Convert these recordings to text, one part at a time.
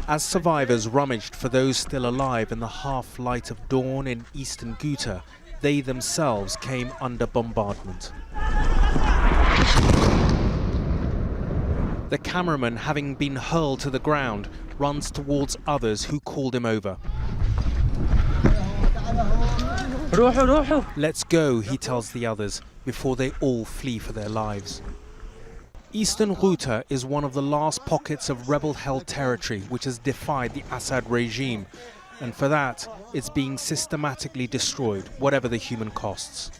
As survivors rummaged for those still alive in the half-light of dawn in Eastern Ghouta, they themselves came under bombardment. The cameraman, having been hurled to the ground, runs towards others who called him over. "Let's go," he tells the others, before they all flee for their lives. Eastern Ghouta is one of the last pockets of rebel-held territory which has defied the Assad regime, and for that, it's being systematically destroyed, whatever the human costs.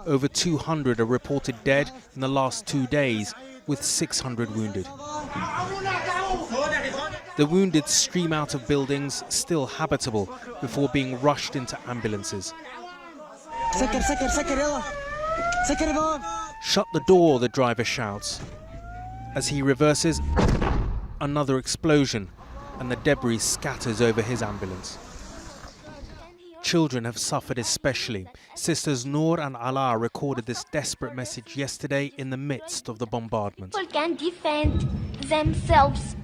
Over 200 are reported dead in the last 2 days, with 600 wounded. The wounded stream out of buildings still habitable before being rushed into ambulances. "Shut the door," the driver shouts. As he reverses, another explosion, and the debris scatters over his ambulance. Children have suffered especially. Sisters Noor and Ala recorded this desperate message yesterday in the midst of the bombardment. People can defend themselves.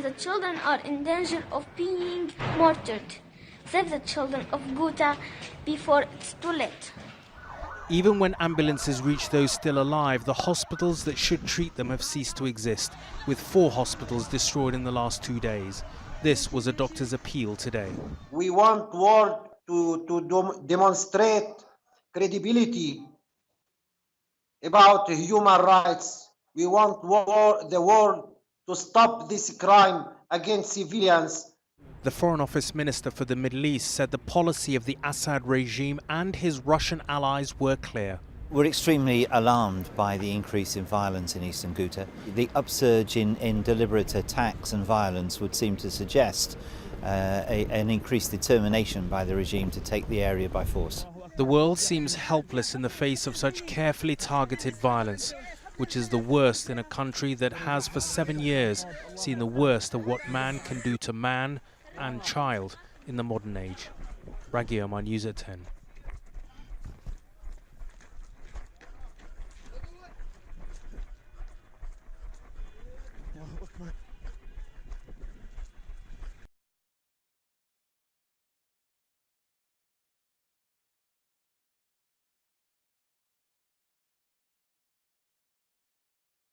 The children are in danger of being martyred. Save the children of Ghouta before it's too late. Even when ambulances reach those still alive, the hospitals that should treat them have ceased to exist, with 4 hospitals destroyed in the last 2 days. This was a doctor's appeal today. We want the world to demonstrate credibility about human rights. We want the world to stop this crime against civilians. The Foreign Office Minister for the Middle East said the policy of the Assad regime and his Russian allies were clear. We're extremely alarmed by the increase in violence in Eastern Ghouta. The upsurge in deliberate attacks and violence would seem to suggest an increased determination by the regime to take the area by force. The world seems helpless in the face of such carefully targeted violence, which is the worst in a country that has for 7 years seen the worst of what man can do to man and child in the modern age. Raghi Omar, News at 10.